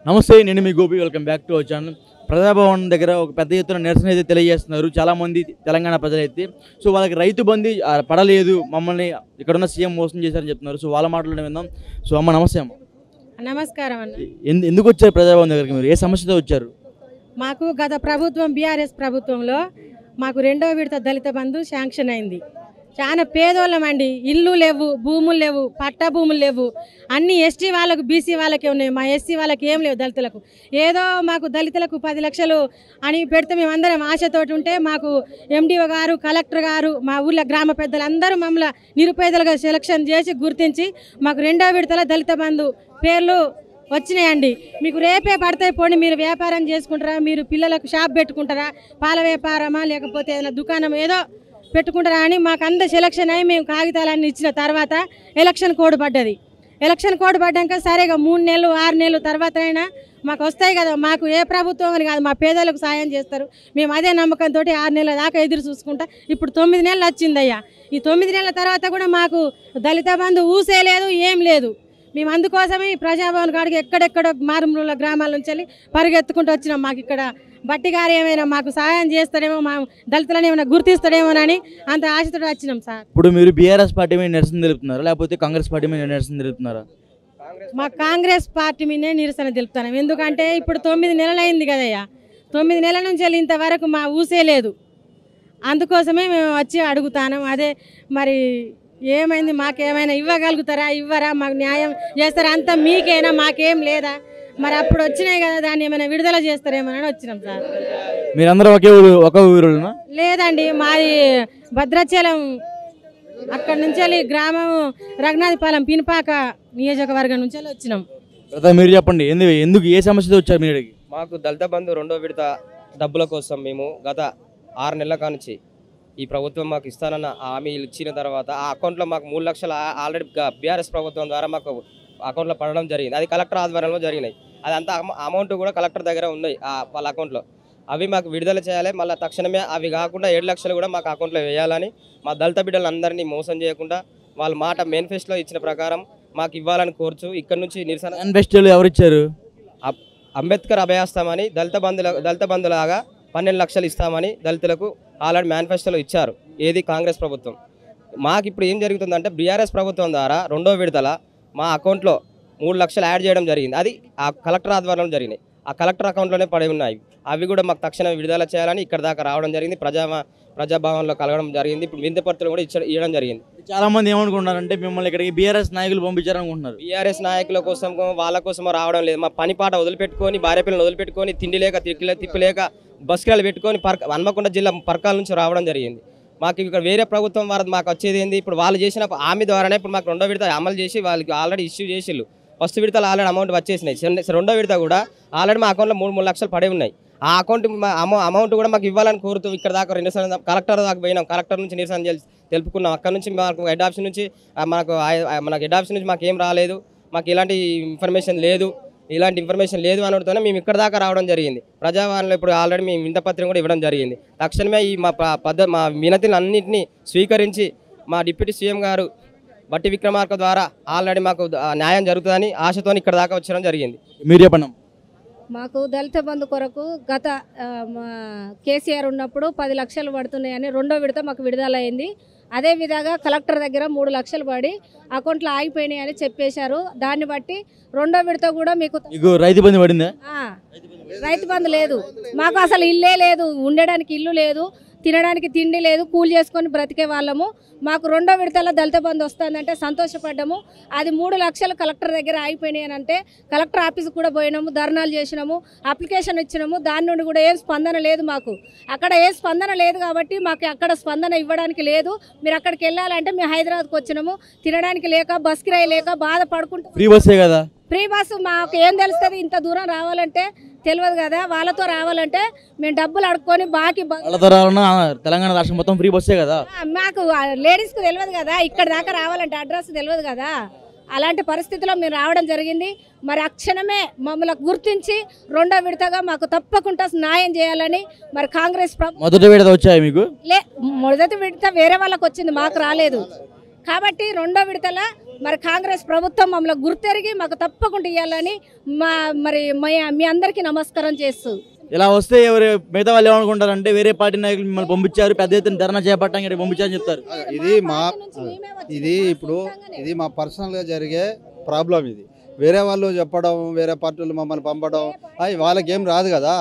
నమస్తే, నేను మీ Gopi. Welcome back to our channel. Praja Bhavan దగ్గర ఒక పెద్ద ఎత్తున నిరసన అయితే తెలియజేస్తున్నారు చాలామంది తెలంగాణ ప్రజలైతే. సో వాళ్ళకి రైతు బంధు పడలేదు, మమ్మల్ని ఇక్కడున్న సీఎం మోసం చేశారని చెప్తున్నారు. సో వాళ్ళ మాటలు విందాం. సో అమ్మ నమస్తే. అమ్మ నమస్కారం అన్న. ఎందుకు వచ్చారు ప్రజాభవన్ దగ్గరికి? మీరు ఏ సమస్యతో వచ్చారు? మాకు గత ప్రభుత్వం బీఆర్ఎస్ ప్రభుత్వంలో మాకు 2వ విడత దళిత బంధు శాంక్షన్ అయింది. చాలా పేదోళ్ళమండి, ఇల్లు లేవు, భూములు లేవు, పట్టా భూములు లేవు. అన్ని ఎస్టీ వాళ్ళకు బీసీ వాళ్ళకే ఉన్నాయి, మా ఎస్సీ వాళ్ళకి ఏం లేవు. దళితులకు ఏదో మాకు దళితులకు 10 లక్షలు అని పెడితే మేమందరం ఆశతోటి ఉంటే మాకు ఎండిఓ గారు, కలెక్టర్ గారు, మా ఊళ్ళో గ్రామ పెద్దలందరూ మమ్మల్ని నిరుపేదలుగా సెలక్షన్ చేసి గుర్తించి మాకు 2వ విడతల దళిత బంధు పేర్లు వచ్చినాయండి. మీకు రేపే పడతాయి, పోండి, మీరు వ్యాపారం చేసుకుంటారా, మీరు పిల్లలకు షాప్ పెట్టుకుంటారా, పాల వ్యాపారమా లేకపోతే ఏదైనా దుకాణం ఏదో పెట్టుకుంటారా అని మాకు అంత సెలక్షన్ అయ్యి మేము కాగితాలన్నీ ఇచ్చిన తర్వాత ఎలక్షన్ కోడ్ పడ్డది. ఎలక్షన్ కోడ్ పడ్డాక సరేగా 3 నెలలు 6 నెలలు తర్వాత అయినా మాకు వస్తాయి కదా, మాకు ఏ ప్రభుత్వం అని కాదు, మా పేదలకు సాయం చేస్తారు, మేము అదే నమ్మకంతో 6 నెలల దాకా ఎదురు చూసుకుంటా ఇప్పుడు 9 నెలలు వచ్చిందయ్యా. ఈ 9 నెలల తర్వాత కూడా మాకు దళిత బంధు ఊసే లేదు, ఏం లేదు. మేము అందుకోసమే ఈ ప్రజాభవన్ కాడికి ఎక్కడెక్కడో మారుమూల గ్రామాల నుంచి వెళ్ళి పరిగెత్తుకుంటూ వచ్చినాం. మాకు ఇక్కడ బట్టి గారు ఏమైనా మాకు సహాయం చేస్తాడేమో, మా దళితులను ఏమైనా గుర్తిస్తాడేమోనని అంత ఆశతో వచ్చినాం సార్. ఇప్పుడు మీరు బీఆర్ఎస్ పార్టీ మీద నిరసన తెలుపుతున్నారా, లేకపోతే కాంగ్రెస్ పార్టీ మీద నిరసన తెలుపుతున్నారా? మా కాంగ్రెస్ పార్టీ మీదే నిరసన తెలుపుతున్నాం. ఎందుకంటే ఇప్పుడు 9 నెలలు అయింది కదయ్యా, 9 నెలల నుంచి వెళ్ళి ఇంతవరకు మా ఊసే లేదు. అందుకోసమే మేము వచ్చి అడుగుతాను. అదే మరి ఏమైంది, మాకేమైనా ఇవ్వగలుగుతారా, ఇవ్వరా, మాకు న్యాయం చేస్తారా, అంతా మీకేనా, మాకేం లేదా? మరి అప్పుడు వచ్చినాయి కదా, దాన్ని ఏమైనా విడుదల చేస్తారేమోనని వచ్చినాం సార్. మీరందరూ ఒక ఊరునా? లేదండి, మాది భద్రాచలం, అక్కడి నుంచి వెళ్ళి గ్రామం రఘునాథపాలెం పినపాక నియోజకవర్గం నుంచి వెళ్ళి వచ్చినాం. మీరు చెప్పండి, ఎందుకు ఏ సమస్యతో వచ్చారు మీరు? మాకు దళిత బంధు 2వ విడత డబ్బుల కోసం మేము గత 6 నెలల కానుంచి ఈ ప్రభుత్వం మాకు ఇస్తానన్న హామీలు ఇచ్చిన తర్వాత ఆ అకౌంట్లో మాకు 3 లక్షలు ఆల్రెడీ బీఆర్ఎస్ ప్రభుత్వం ద్వారా మాకు అకౌంట్లో పడడం జరిగింది. అది కలెక్టర్ ఆధ్వర్యంలో జరిగినాయి. అది అంతా అమౌంట్ కూడా కలెక్టర్ దగ్గర ఉన్నాయి వాళ్ళ అకౌంట్లో. అవి మాకు విడుదల చేయాలి. మళ్ళీ తక్షణమే అవి కాకుండా 7 లక్షలు కూడా మాకు అకౌంట్లో వేయాలని, మా దళిత బిడ్డలందరినీ మోసం చేయకుండా వాళ్ళ మాట మేనిఫెస్టోలో ఇచ్చిన ప్రకారం మాకు ఇవ్వాలని కోరుచు ఇక్కడ నుంచి నిరసన. మేనిఫెస్టోలో ఎవరిచ్చారు? అంబేద్కర్ అభయాస్తామని దళిత బంధులాగా 12 లక్షలు ఇస్తామని దళితులకు ఆల్రెడీ మేనిఫెస్టోలో ఇచ్చారు. ఏది కాంగ్రెస్ ప్రభుత్వం. మాకు ఇప్పుడు ఏం జరుగుతుందంటే బీఆర్ఎస్ ప్రభుత్వం ద్వారా 2వ విడతల మా అకౌంట్లో 3 లక్షలు యాడ్ చేయడం జరిగింది. అది ఆ కలెక్టర్ ఆధ్వర్యంలో జరిగినాయి. ఆ కలెక్టర్ అకౌంట్లోనే పడి ఉన్నాయి. అవి కూడా మాకు తక్షణం విడుదల చేయాలని ఇక్కడ దాకా రావడం జరిగింది. ప్రజాభవన్లో కలగడం జరిగింది. ఇప్పుడు వింతపత్రులు కూడా ఇవ్వడం జరిగింది. చాలా మంది ఏమనుకుంటున్నారంటే మిమ్మల్ని ఇక్కడికి బీఆర్ఎస్ నాయకులు పంపించారనుకుంటున్నారు. బీఆర్ఎస్ నాయకుల కోసం వాళ్ళ కోసం రావడం లేదు. మా పని పాట వదిలిపెట్టుకొని, భార్య పిల్లలు వదిలిపెట్టుకొని, తిండి లేక తిప్పిలేక బస్సులు పెట్టుకొని హన్మకొండ జిల్లా పర్కాల నుంచి రావడం జరిగింది. మాకు ఇక్కడ వేరే ప్రభుత్వం వారు మాకు వచ్చేది ఏంది, ఇప్పుడు వాళ్ళు చేసిన హామీ ద్వారానే ఇప్పుడు మాకు 2వ విడత అమలు చేసి వాళ్ళకి ఆల్రెడీ ఇష్యూ చేసిళ్ళు. ఫస్ట్ విడతలు ఆల్రెడీ అమౌంట్ వచ్చేసినాయి. 2వ విడత కూడా ఆల్రెడీ మా అకౌంట్లో 3 లక్షలు పడే ఉన్నాయి. ఆ అకౌంట్ అమౌంట్ కూడా మాకు ఇవ్వాలని కోరుతూ ఇక్కడ దాకా నిరసన కలెక్టర్ దాకా పోయినాం. కలెక్టర్ నుంచి నిరసన తెలుపుకున్నాం. అక్కడ నుంచి మాకు హెడ్ ఆఫీస్ నుంచి మనకు హెడ్ ఆఫీస్ నుంచి మాకు ఏం రాలేదు, మాకు ఇలాంటి ఇన్ఫర్మేషన్ లేదు అని అడుగుతూనే మేము ఇక్కడ దాకా రావడం జరిగింది. ప్రజావాణిలో ఇప్పుడు ఆల్రెడీ మేము వింతపత్రం కూడా ఇవ్వడం జరిగింది. తక్షణమే ఈ మా వినతులు అన్నింటినీ స్వీకరించి మా డిప్యూటీ సీఎం గారు బట్టి విక్రమార్క ద్వారా ఆల్రెడీ మాకు న్యాయం జరుగుతుందని ఆశతో ఇక్కడ దాకా వచ్చడం జరిగింది. మీరు చెప్పండి. మాకు దళిత బంధు కొరకు గత కేసీఆర్ ఉన్నప్పుడు 10 లక్షలు పడుతున్నాయని 2వ విడత మాకు విడుదల అయింది. అదే విధంగా కలెక్టర్ దగ్గర 3 లక్షలు పడి అకౌంట్లో ఆగిపోయినాయి అని చెప్పేశారు. దాన్ని బట్టి 2వ విడత కూడా మీకు రైతు బంధు పడిందా? రైతు బంధు లేదు, మాకు అసలు ఇల్లే లేదు, ఉండడానికి ఇల్లు లేదు, తినడానికి తిండి లేదు, కూలి చేసుకొని బ్రతికే వాళ్ళము. మాకు 2వ విడతలో దళిత బంధు వస్తుందంటే సంతోషపడ్డాము. అది 3 లక్షలు కలెక్టర్ దగ్గర ఆగిపోయినాయి అని అంటే కలెక్టర్ ఆఫీస్కి కూడా పోయినాము, ధర్నాలు చేసినాము, అప్లికేషన్ ఇచ్చినాము. దాని నుండి కూడా ఏం స్పందన లేదు. మాకు అక్కడ ఏ స్పందన లేదు కాబట్టి మాకు అక్కడ స్పందన ఇవ్వడానికి లేదు. మీరు అక్కడికి వెళ్ళాలంటే మేము హైదరాబాద్కి వచ్చినాము, తినడానికి లేక బస్ కిరాయి లేక బాధపడుకుంటాం. ఫ్రీ బస్సే కదా, ఫ్రీ బస్సు మాకు ఏం తెలుస్తుంది, ఇంత దూరం రావాలంటే తెలియదు కదా. వాళ్ళతో రావాలంటే మేము డబ్బులు అడుక్కొని బాకీ తెలంగాణ రాష్ట్రం మొత్తం ఫ్రీ బస్సే కదా. మాకు లేడీస్కి తెలియదు కదా, ఇక్కడ దాకా రావాలంటే అడ్రస్ తెలియదు కదా. అలాంటి పరిస్థితిలో మేము రావడం జరిగింది. మరి అక్షణమే మమ్మల్ని గుర్తించి 2వ విడతగా మాకు తప్పకుండా న్యాయం చేయాలని మరి కాంగ్రెస్ మొదటి విడత వచ్చాయి మీకు? మొదటి విడత వేరే వాళ్ళకి వచ్చింది, మాకు రాలేదు. కాబట్టి 2వ విడతల మరి కాంగ్రెస్ ప్రభుత్వం మమ్మల్ని గుర్తెరిగి మాకు తప్పకుండా ఇవ్వాలని మీ అందరికీ నమస్కారం చేస్తూ ఇలా వస్తే ఎవరు మిగతా వాళ్ళు ఏమనుకుంటారంటే వేరే పార్టీ నాయకులు మిమ్మల్ని పంపించారు, పెద్ద ఎత్తున ధర్నా చేపట్టడానికి పంపించారని చెప్తారు. ఇది మా పర్సనల్గా జరిగే ప్రాబ్లం. ఇది వేరే వాళ్ళు చెప్పడం, వేరే పార్టీలు మమ్మల్ని పంపడం వాళ్ళకి ఏం రాదు కదా.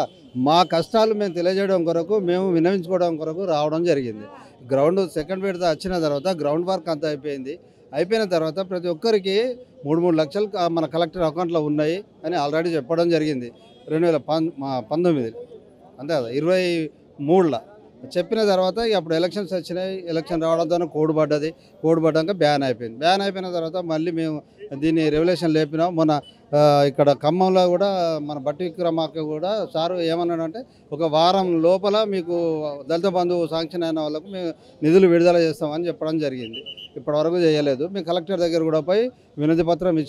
మా కష్టాలు మేము తెలియజేయడం కొరకు, మేము విన్నవించుకోవడం కొరకు రావడం జరిగింది. గ్రౌండ్ సెకండ్ విడత వచ్చిన తర్వాత గ్రౌండ్ వర్క్ అంతా అయిపోయిన తర్వాత ప్రతి ఒక్కరికి 3 లక్షలు మన కలెక్టర్ అకౌంట్లో ఉన్నాయి అని ఆల్రెడీ చెప్పడం జరిగింది 2019 అంతే కదా, 23లో చెప్పిన తర్వాత అప్పుడు ఎలక్షన్స్ వచ్చినాయి. ఎలక్షన్ రావడంతో కోడ్ పడ్డాక బ్యాన్ అయిపోయిన తర్వాత మళ్ళీ మేము దీన్ని రెవల్యూషన్ లేపినాం. మన ఇక్కడ ఖమ్మంలో కూడా మన బట్టి విక్రమార్క కూడా సారు ఏమన్నాడంటే ఒక వారం లోపల మీకు దళిత బంధువు శాంక్షన్ అయిన వాళ్ళకు మేము నిధులు విడుదల చేస్తామని చెప్పడం జరిగింది. ఇప్పటివరకు చేయలేదు. మేము కలెక్టర్ దగ్గర కూడా పోయి వినతి పత్రం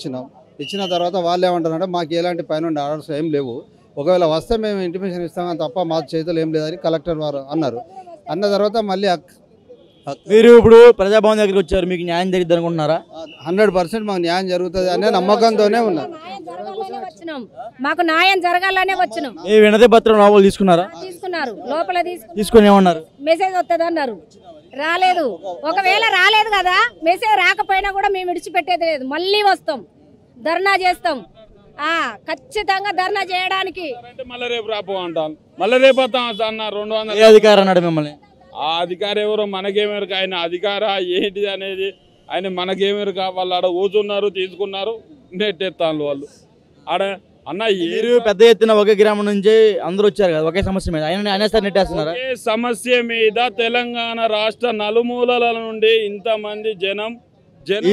ఇచ్చిన తర్వాత వాళ్ళు ఏమంటారంటే మాకు ఎలాంటి పైన ఆర్డర్స్ ఏం లేవు, ఒకవేళ వస్తే మేము ఇంటిమేషన్ ఇస్తామని తప్ప మా చేతులు ఏం లేదని కలెక్టర్ వారు అన్న తర్వాత మళ్ళీ మీరు ఇప్పుడు ప్రజాభవన్ దగ్గరికి వచ్చారు, మీకు న్యాయం జరిగింది అనుకుంటున్నారా? 100% మాకు న్యాయం జరుగుతుంది అనే నమ్మకంతోనే ఉన్నాం. మాకు న్యాయం జరగాలనే వచ్చినాం. ఏ వినతి పత్రం లోపల తీసుకున్నారు, లోపల తీసుకొని ఏమన్నారు? మెసేజ్ వస్తుంది అన్నారు. రాలేదు. ఒకవేళ రాలేదు కదా, మెసేజ్ రాకపోయినా కూడా మేము విడిచిపెట్టేది లేదు, మళ్ళీ వస్తాం, ధర్నా చేస్తాం. ఖచ్చితంగా ధర్నా చేయడానికి మళ్ళీ రేపు రాపో అంటాను, మళ్ళీ రేపు వస్తాం అన్న. 200 అధికారం అన్నాడు మిమ్మల్ని. ఆ అధికారం ఎవరో మనకేమెరుక, ఆయన అధికార ఏంటిది అనేది ఆయన మనకేమెరుక. వాళ్ళు ఆడ కూర్చున్నారు, తీసుకున్నారు, నెట్టెత్తాను వాళ్ళు ఆడ. అన్న మీరు పెద్ద ఎత్తున ఒకే గ్రామం నుంచి అందరూ వచ్చారు కదా ఒకే సమస్య మీద, ఆయన నెట్టేస్తున్నారు. ఏ సమస్య మీద తెలంగాణ రాష్ట్ర నలుమూలల నుండి ఇంతమంది జనం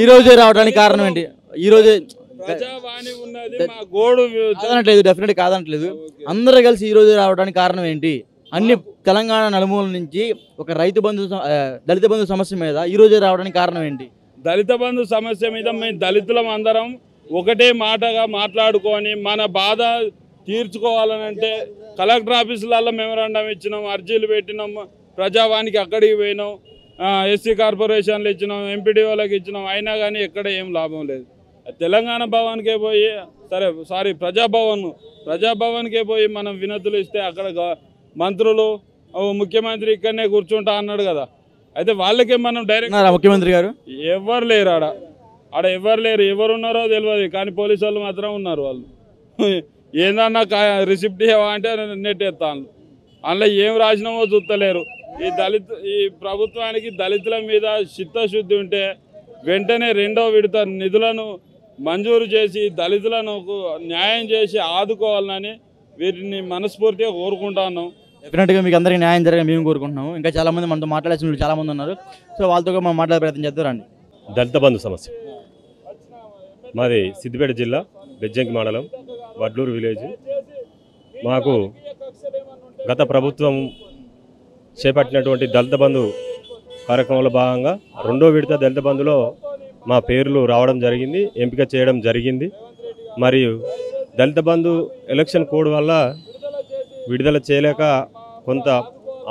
ఈ రోజే రావడానికి కారణం ఏంటి? ఈ రోజే ప్రజావాణి ఉన్నది, మా గోడు కాదనట్లేదు, డెఫినెట్ కాదనట్లేదు. అందరూ కలిసి ఈ రోజు రావడానికి కారణం ఏంటి? అన్ని తెలంగాణ నలుమూల నుంచి ఒక రైతు బంధు దళిత బంధు సమస్య మీద ఈ రోజే రావడానికి కారణం ఏంటి? దళిత బంధు సమస్య మీద మేము దళితులం అందరం ఒకటే మాటగా మాట్లాడుకొని మన బాధ తీర్చుకోవాలనంటే కలెక్టర్ ఆఫీసులలో మెమరాండం ఇచ్చినాం, అర్జీలు పెట్టినాం, ప్రజావానికి అక్కడికి పోయినాం, ఎస్సీ కార్పొరేషన్లు ఇచ్చినాం, ఎంపీడీఓలకు ఇచ్చినాం. అయినా కానీ ఎక్కడ ఏం లాభం లేదు. తెలంగాణ భవన్కే పోయి ప్రజాభవన్కే పోయి మనం వినతులు ఇస్తే అక్కడ మంత్రులు ముఖ్యమంత్రి ఇక్కడనే కూర్చుంటా అన్నాడు కదా. అయితే వాళ్ళకే మనం డైరెక్ట్ ముఖ్యమంత్రి గారు ఎవరు లేరు ఆడ ఎవరు లేరు, ఎవరున్నారో తెలియదు. కానీ పోలీసు వాళ్ళు మాత్రం ఉన్నారు. వాళ్ళు ఏందన్నా రిసిప్ట్ ఇవ్వవా అంటే నెట్టేస్తాను, అందులో ఏం రాసినామో చూస్తలేరు. ఈ ప్రభుత్వానికి దళితుల మీద చిత్తశుద్ధి ఉంటే వెంటనే 2వ విడత నిధులను మంజూరు చేసి దళితులను న్యాయం చేసి ఆదుకోవాలని వీరిని మనస్ఫూర్తిగా కోరుకుంటున్నాం. డెఫినెట్గా మీకు అందరికీ న్యాయం జరగాలని మేము కోరుకుంటున్నాము. ఇంకా చాలామంది మనతో మాట్లాడాల్సిన చాలా మంది ఉన్నారు. సో వాళ్ళతో మనం మాట్లాడే ప్రయత్నం చేద్దారండి. దళిత బంధు సమస్య మాది సిద్దిపేట జిల్లా బెజ్జంకి మండలం వడ్లూరు విలేజ్. మాకు గత ప్రభుత్వం చేపట్టినటువంటి దళిత బంధు కార్యక్రమంలో భాగంగా 2వ విడత దళిత బంధులో మా పేర్లు రావడం జరిగింది, ఎంపిక చేయడం జరిగింది. మరియు దళిత బంధు ఎలక్షన్ కోడ్ వల్ల విడుదల చేయలేక కొంత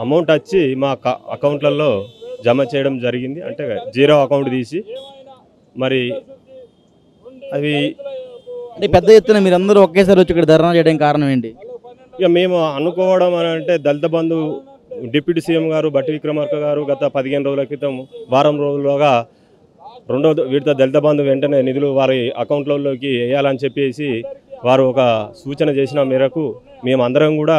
అమౌంట్ వచ్చి మా అకౌంట్లలో జమ చేయడం జరిగింది, అంటే 0 అకౌంట్ తీసి. మరి అవి పెద్ద ఎత్తున మీరందరూ ఒకేసారి వచ్చి ఇక్కడ ధర్నా చేయడానికి కారణం ఏంటి? ఇక మేము అనుకోవడం అని అంటే దళిత బంధు డిప్యూటీ సీఎం గారు బట్టి విక్రమార్క గారు గత 15 రోజుల క్రితం వారం రోజులుగా 2వ విడత దళిత బంధు వెంటనే నిధులు వారి అకౌంట్లలోకి వేయాలని చెప్పేసి వారు ఒక సూచన చేసిన మేరకు మేమందరం కూడా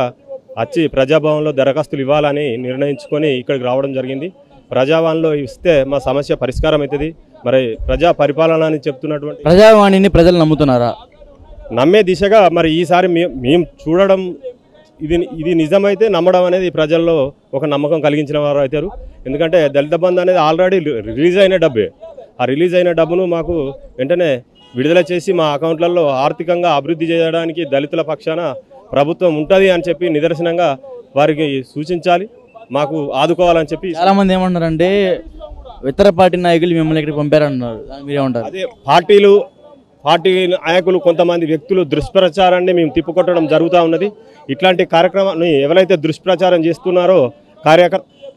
వచ్చి ప్రజాభవన్లో దరఖాస్తులు ఇవ్వాలని నిర్ణయించుకొని ఇక్కడికి రావడం జరిగింది. ప్రజాభవన్లో ఇస్తే మా సమస్య పరిష్కారం అవుతుంది. మరి ప్రజా పరిపాలన అని చెప్తున్నటువంటి ప్రజావాణిని ప్రజలు నమ్ముతున్నారా? నమ్మే దిశగా మరి ఈసారి మేము చూడడం ఇది నిజమైతే నమ్మడం అనేది ప్రజల్లో ఒక నమ్మకం కలిగించిన వారు అవుతారు. ఎందుకంటే దళిత బంధు అనేది ఆల్రెడీ రిలీజ్ అయిన డబ్బే. ఆ రిలీజ్ అయిన డబ్బును మాకు వెంటనే విడుదల చేసి మా అకౌంట్లలో ఆర్థికంగా అభివృద్ధి చేయడానికి దళితుల పక్షాన ప్రభుత్వం ఉంటుంది అని చెప్పి నిదర్శనంగా వారికి సూచించాలి, మాకు ఆదుకోవాలని చెప్పి. చాలామంది ఏమంటారంటే ఇతర పార్టీ నాయకులు మిమ్మల్ని ఇక్కడికి పంపారన్నారు, మీరేమంటారు? అదే పార్టీ నాయకులు కొంతమంది వ్యక్తులు దుష్ప్రచారాన్ని మేము తిప్పుకొట్టడం జరుగుతూ ఉన్నది. ఇట్లాంటి కార్యక్రమాన్ని ఎవరైతే దుష్ప్రచారం చేస్తున్నారో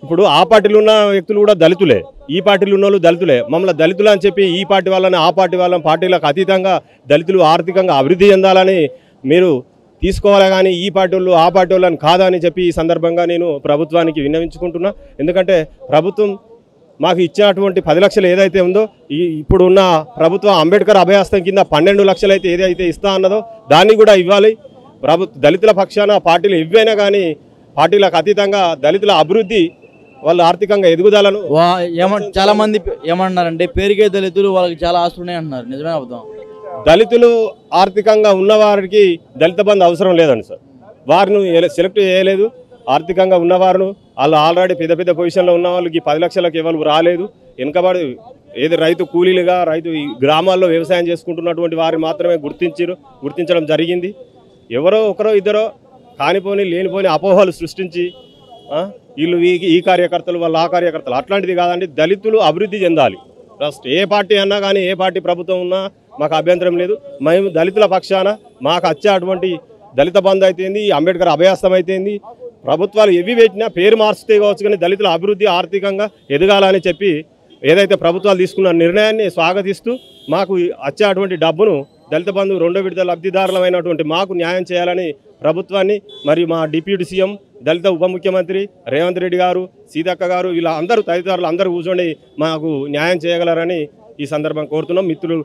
ఇప్పుడు ఆ పార్టీలో ఉన్న వ్యక్తులు కూడా దళితులే, ఈ పార్టీలో ఉన్న వాళ్ళు దళితులే. మమ్మల్ని దళితులు అని చెప్పి ఈ పార్టీ వాళ్ళని ఆ పార్టీ వాళ్ళని పార్టీలకు అతీతంగా దళితులు ఆర్థికంగా అభివృద్ధి చెందాలని మీరు తీసుకోవాలి, కానీ ఈ పార్టీ వాళ్ళు ఆ పార్టీ వాళ్ళని కాదని చెప్పి ఈ సందర్భంగా నేను ప్రభుత్వానికి విన్నవించుకుంటున్నా. ఎందుకంటే ప్రభుత్వం మాకు ఇచ్చినటువంటి 10 లక్షలు ఏదైతే ఉందో ఇప్పుడు ఉన్న ప్రభుత్వం అంబేద్కర్ అభయాస్తం కింద 12 లక్షలు అయితే ఏదైతే ఇస్తా అన్నదో దాన్ని కూడా ఇవ్వాలి. దళితుల పక్షాన పార్టీలు ఇవ్వైనా కానీ పార్టీలకు అతీతంగా దళితుల అభివృద్ధి, వాళ్ళ ఆర్థికంగా ఎదుగుదలను చాలా మంది ఏమన్నారంటే పేరుకే దళితులు వాళ్ళకి చాలా ఆస్తులు ఉన్నాయి అంటున్నారు. నిజమే అబద్ధం? దళితులు ఆర్థికంగా ఉన్నవారికి దళిత బంధు అవసరం లేదండి సార్. వారిని సెలెక్ట్ చేయలేదు. ఆర్థికంగా ఉన్నవారు వాళ్ళు ఆల్రెడీ పెద్ద పెద్ద పొజిషన్లో ఉన్న వాళ్ళకి 10 లక్షలకు ఎవరు రాలేదు. వెనుకబడి ఏది రైతు కూలీలుగా రైతు ఈ గ్రామాల్లో వ్యవసాయం చేసుకుంటున్నటువంటి వారిని మాత్రమే గుర్తించడం జరిగింది. ఎవరో ఒకరో ఇద్దరో కానిపోని లేనిపోని అపోహలు సృష్టించి వీళ్ళు ఈ కార్యకర్తలు వాళ్ళు ఆ కార్యకర్తలు అట్లాంటిది కాదండి. దళితులు అభివృద్ధి చెందాలి. ఫస్ట్ ఏ పార్టీ అన్నా కానీ ఏ పార్టీ ప్రభుత్వం ఉన్నా మాకు అభ్యంతరం లేదు. మేము దళితుల పక్షాన మాకు వచ్చే అటువంటి దళిత బంధు అయితేంది, అంబేద్కర్ అభయాస్తం అయితేంది, ప్రభుత్వాలు ఎవి పెట్టినా పేరు మార్చితే కావచ్చు కానీ దళితుల అభివృద్ధి ఆర్థికంగా ఎదగాలని చెప్పి ఏదైతే ప్రభుత్వాలు తీసుకున్న నిర్ణయాన్ని స్వాగతిస్తూ మాకు వచ్చే అటువంటి డబ్బును దళిత బంధు 2వ విడత లబ్ధిదారులమైనటువంటి మాకు న్యాయం చేయాలని ప్రభుత్వాన్ని మరియు మా డిప్యూటీ సీఎం దళిత ఉప ముఖ్యమంత్రి రేవంత్ రెడ్డి గారు, సీతక్క గారు వీళ్ళ అందరూ తదితరులు అందరూ కూర్చొని మాకు న్యాయం చేయగలరని ఈ సందర్భం కోరుతున్నాం. మిత్రులు